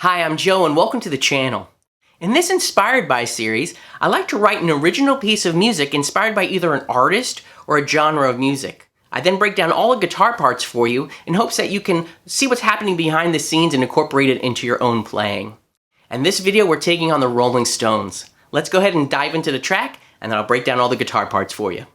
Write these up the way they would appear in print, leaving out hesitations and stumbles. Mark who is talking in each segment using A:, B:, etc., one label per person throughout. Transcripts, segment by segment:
A: Hi, I'm Joe and welcome to the channel. In this Inspired By series, I like to write an original piece of music inspired by either an artist or a genre of music. I then break down all the guitar parts for you in hopes that you can see what's happening behind the scenes and incorporate it into your own playing. And this video we're taking on the Rolling Stones. Let's go ahead and dive into the track and then I'll break down all the guitar parts for you.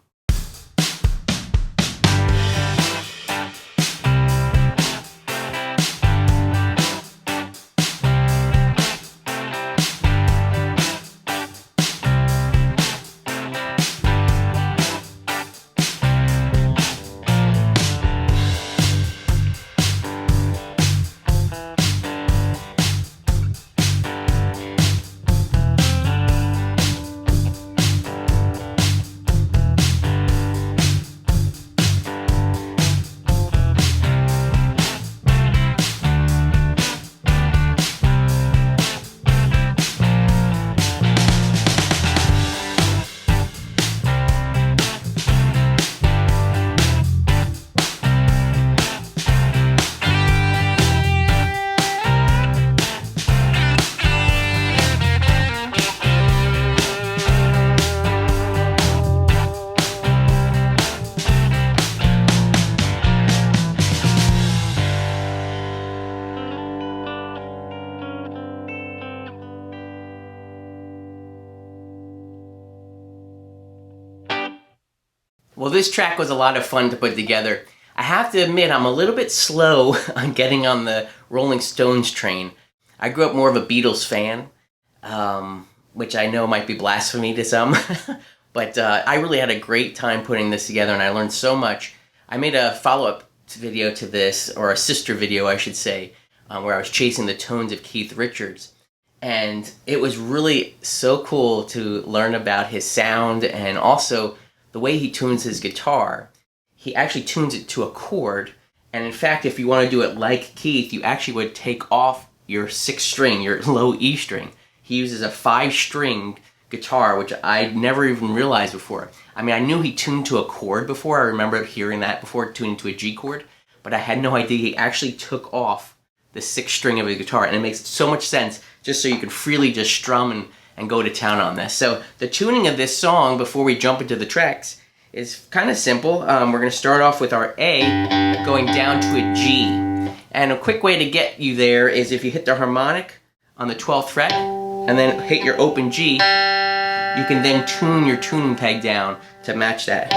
A: Well, this track was a lot of fun to put together. I have to admit I'm a little bit slow on getting on the Rolling Stones train. I grew up more of a Beatles fan, which I know might be blasphemy to some, but I really had a great time putting this together and I learned so much. I made a follow-up video to this, or a sister video I should say, where I was chasing the tones of Keith Richards. And it was really so cool to learn about his sound and also the way he tunes his guitar. He actually tunes it to a chord, and in fact, if you want to do it like Keith, you actually would take off your 6th string, your low E string. He uses a 5-string guitar, which I'd never even realized before. I mean, I knew he tuned to a chord before, I remember hearing that before, tuning to a G chord, but I had no idea he actually took off the 6th string of a guitar, and it makes so much sense, just so you can freely just strum and go to town on this. So the tuning of this song before we jump into the tracks is kind of simple. We're going to start off with our A going down to a G. And a quick way to get you there is if you hit the harmonic on the 12th fret and then hit your open G, you can then tune your tuning peg down to match that.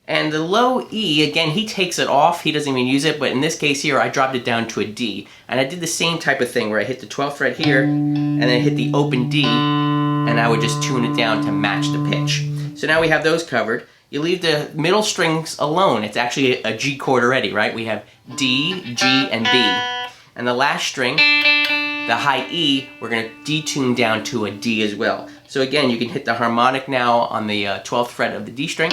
A: And the low E, again, he takes it off, he doesn't even use it, but in this case here, I dropped it down to a D. And I did the same type of thing where I hit the 12th fret here, and then hit the open D, and I would just tune it down to match the pitch. So now we have those covered. You leave the middle strings alone. It's actually a G chord already, right? We have D, G, and B. And the last string, the high E, we're going to detune down to a D as well. So again, you can hit the harmonic now on the 12th fret of the D string,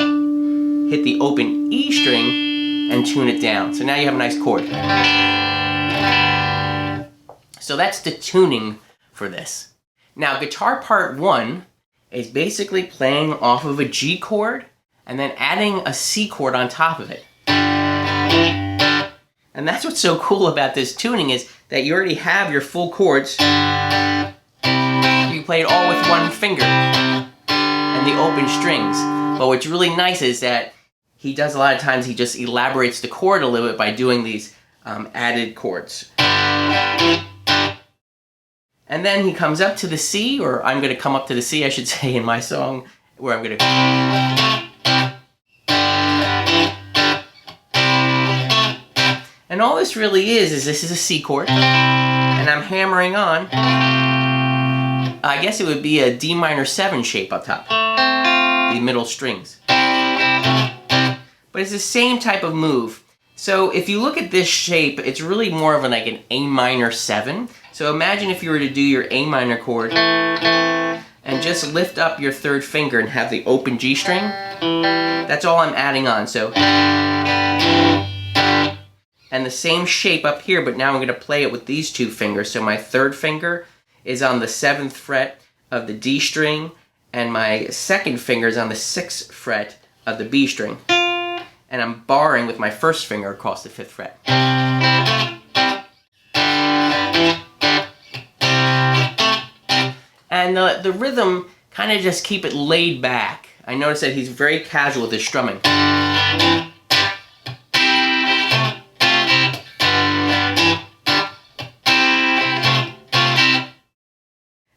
A: hit the open E string, and tune it down. So now you have a nice chord. So that's the tuning for this. Now guitar part 1 is basically playing off of a G chord and then adding a C chord on top of it. And that's what's so cool about this tuning is that you already have your full chords. You play it all with one finger and the open strings. But what's really nice is that he does a lot of times, he just elaborates the chord a little bit by doing these added chords. And then he comes up to the C, or I'm going to come up to the C, I should say, in my song, where I'm going to... And all this really is this is a C chord, and I'm hammering on, I guess it would be a D minor 7 shape up top, the middle strings. But it's the same type of move. So if you look at this shape, it's really more of like an A minor 7. So imagine if you were to do your A minor chord and just lift up your 3rd finger and have the open G string. That's all I'm adding on. So, and the same shape up here, but now I'm going to play it with these 2 fingers. So my 3rd finger is on the 7th fret of the D string, and my 2nd finger is on the 6th fret of the B string. And I'm barring with my 1st finger across the 5th fret. And the rhythm, kind of just keep it laid back. I noticed that he's very casual with his strumming.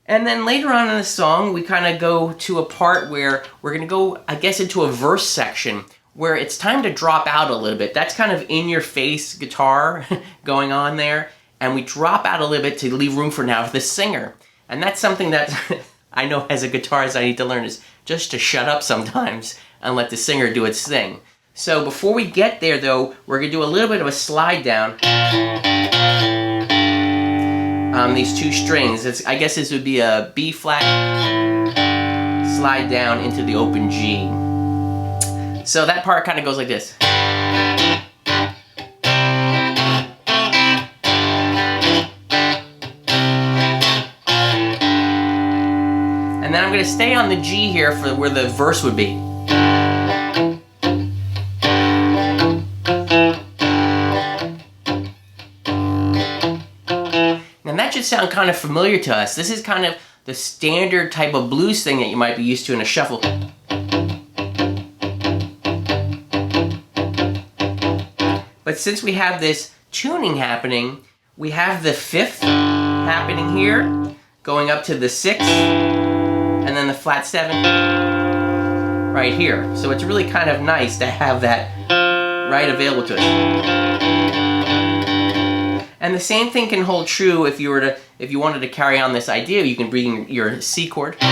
A: And then later on in the song, we kind of go to a part where we're going to go, I guess, into a verse section where it's time to drop out a little bit. That's kind of in-your-face guitar going on there. And we drop out a little bit to leave room for now for the singer. And that's something that I know as a guitarist I need to learn, is just to shut up sometimes and let the singer do its thing. So before we get there, though, we're going to do a little bit of a slide down on these two strings. I guess this would be a B flat, slide down into the open G. So that part kind of goes like this. And then I'm going to stay on the G here for where the verse would be. And that should sound kind of familiar to us. This is kind of the standard type of blues thing that you might be used to in a shuffle. But since we have this tuning happening, we have the fifth happening here, going up to the sixth, and then the flat seven right here. So it's really kind of nice to have that right available to us. And the same thing can hold true if you wanted to carry on this idea. You can bring your C chord. To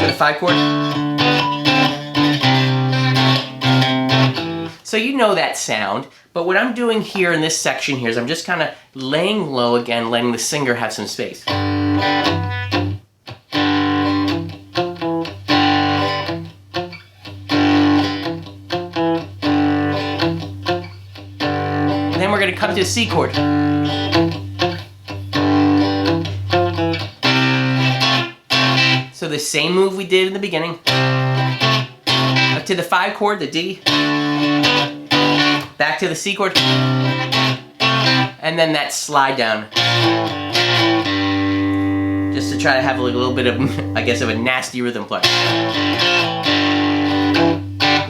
A: the 5 chord. So you know that sound, but what I'm doing here in this section here is I'm just kind of laying low again, letting the singer have some space. Then we're going to come to the C chord. So the same move we did in the beginning. Up to the 5 chord, the D. Back to the C chord. And then that slide down. Just to try to have a little bit of, I guess, of a nasty rhythm play.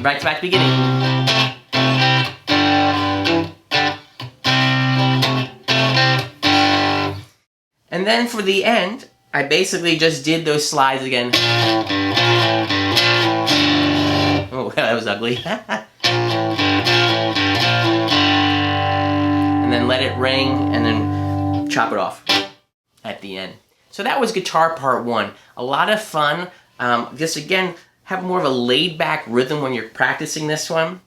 A: Right to back beginning. And then for the end, I basically just did those slides again. Oh, that was ugly. And then let it ring, and then chop it off at the end. So that was guitar part 1. A lot of fun. Just again, have more of a laid-back rhythm when you're practicing this one.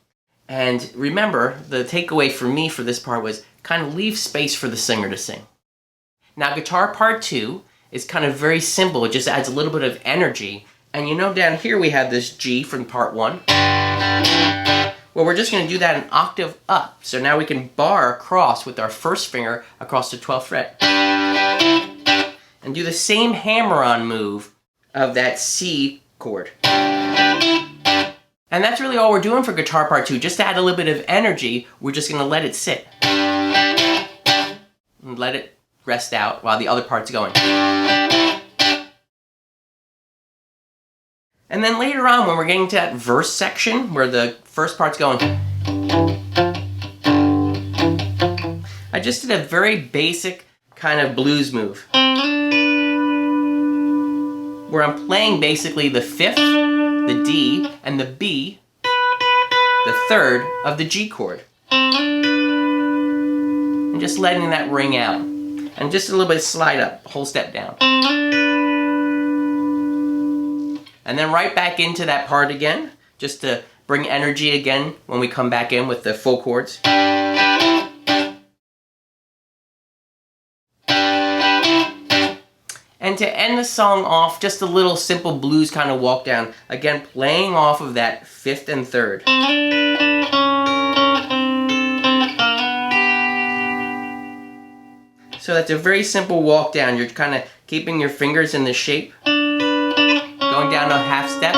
A: And remember, the takeaway for me for this part was kind of leave space for the singer to sing. Now guitar part 2 is kind of very simple. It just adds a little bit of energy. And you know down here we have this G from part 1. Well, we're just going to do that an octave up. So now we can bar across with our first finger across the 12th fret. And do the same hammer-on move of that C chord. And that's really all we're doing for guitar part 2. Just to add a little bit of energy, we're just going to let it sit. And let it rest out while the other part's going. And then later on, when we're getting to that verse section where the first part's going, I just did a very basic kind of blues move where I'm playing basically the 5th, the D, and the B, the 3rd of the G chord. And just letting that ring out. And just a little bit of slide up, whole step down. And then right back into that part again, just to bring energy again when we come back in with the full chords. And to end the song off, just a little simple blues kind of walk down. Again, playing off of that 5th and 3rd. So that's a very simple walk down. You're kind of keeping your fingers in the shape. Going down a half step.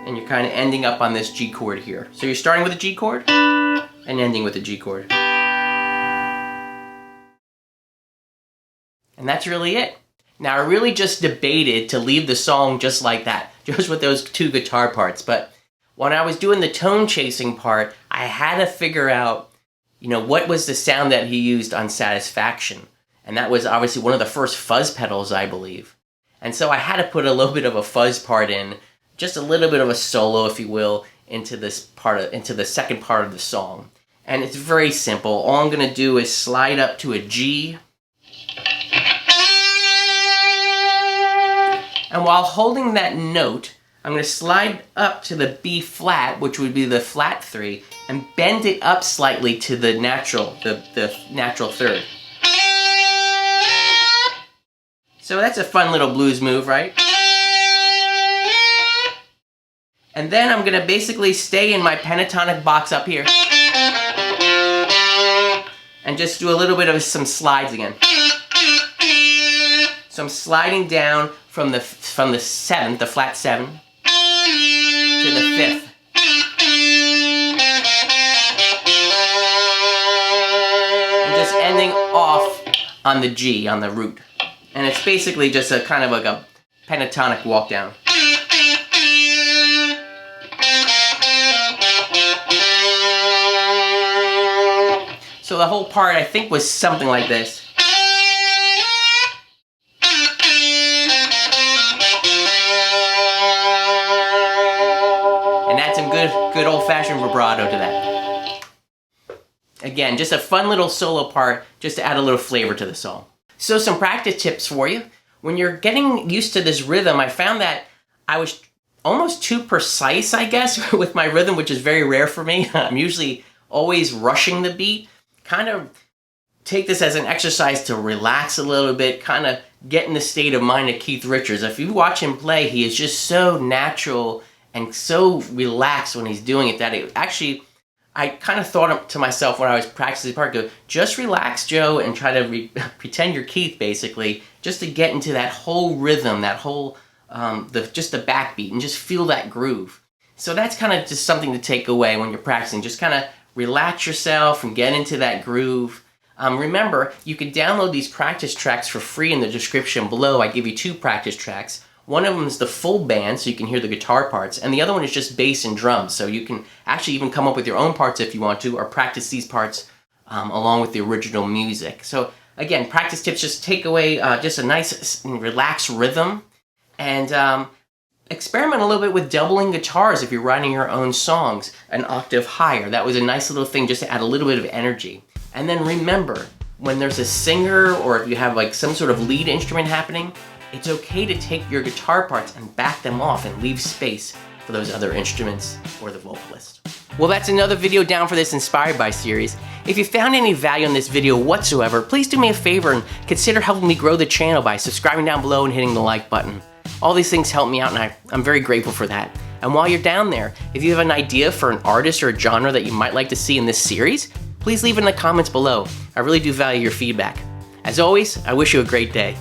A: And you're kind of ending up on this G chord here. So you're starting with a G chord and ending with a G chord. And that's really it. Now I really just debated to leave the song just like that, just with those two guitar parts. But when I was doing the tone chasing part, I had to figure out, what was the sound that he used on Satisfaction. And that was obviously one of the first fuzz pedals, I believe. And so I had to put a little bit of a fuzz part in, just a little bit of a solo, if you will, into the second part of the song. And it's very simple. All I'm gonna do is slide up to a G. And while holding that note, I'm going to slide up to the B flat, which would be the flat 3, and bend it up slightly to the natural third. So that's a fun little blues move, right? And then I'm going to basically stay in my pentatonic box up here and just do a little bit of some slides again. So I'm sliding down from the 7th, the flat 7, to the 5th. And just ending off on the G, on the root. And it's basically just a kind of like a pentatonic walk down. So the whole part, I think, was something like this. And add some good old-fashioned vibrato to that. Again, just a fun little solo part, just to add a little flavor to the song. So some practice tips for you. When you're getting used to this rhythm, I found that I was almost too precise, I guess, with my rhythm, which is very rare for me. I'm usually always rushing the beat. Kind of take this as an exercise to relax a little bit, kind of get in the state of mind of Keith Richards. If you watch him play, he is just so natural and so relaxed when he's doing it that it actually, I kind of thought to myself when I was practicing the part, go, just relax, Joe, and try to pretend you're Keith, basically, just to get into that whole rhythm, that whole, just the backbeat, and just feel that groove. So that's kind of just something to take away when you're practicing. Just kind of relax yourself and get into that groove. Remember, you can download these practice tracks for free in the description below. I give you 2 practice tracks. One of them is the full band, so you can hear the guitar parts, and the other one is just bass and drums, so you can actually even come up with your own parts if you want to, or practice these parts along with the original music. So again, practice tips, just take away just a nice relaxed rhythm, and experiment a little bit with doubling guitars if you're writing your own songs an octave higher. That was a nice little thing just to add a little bit of energy. And then remember, when there's a singer or if you have like some sort of lead instrument happening, it's okay to take your guitar parts and back them off and leave space for those other instruments or the vocalist. Well, that's another video down for this Inspired By series. If you found any value in this video whatsoever, please do me a favor and consider helping me grow the channel by subscribing down below and hitting the like button. All these things help me out, and I'm very grateful for that. And while you're down there, if you have an idea for an artist or a genre that you might like to see in this series, please leave it in the comments below. I really do value your feedback. As always, I wish you a great day.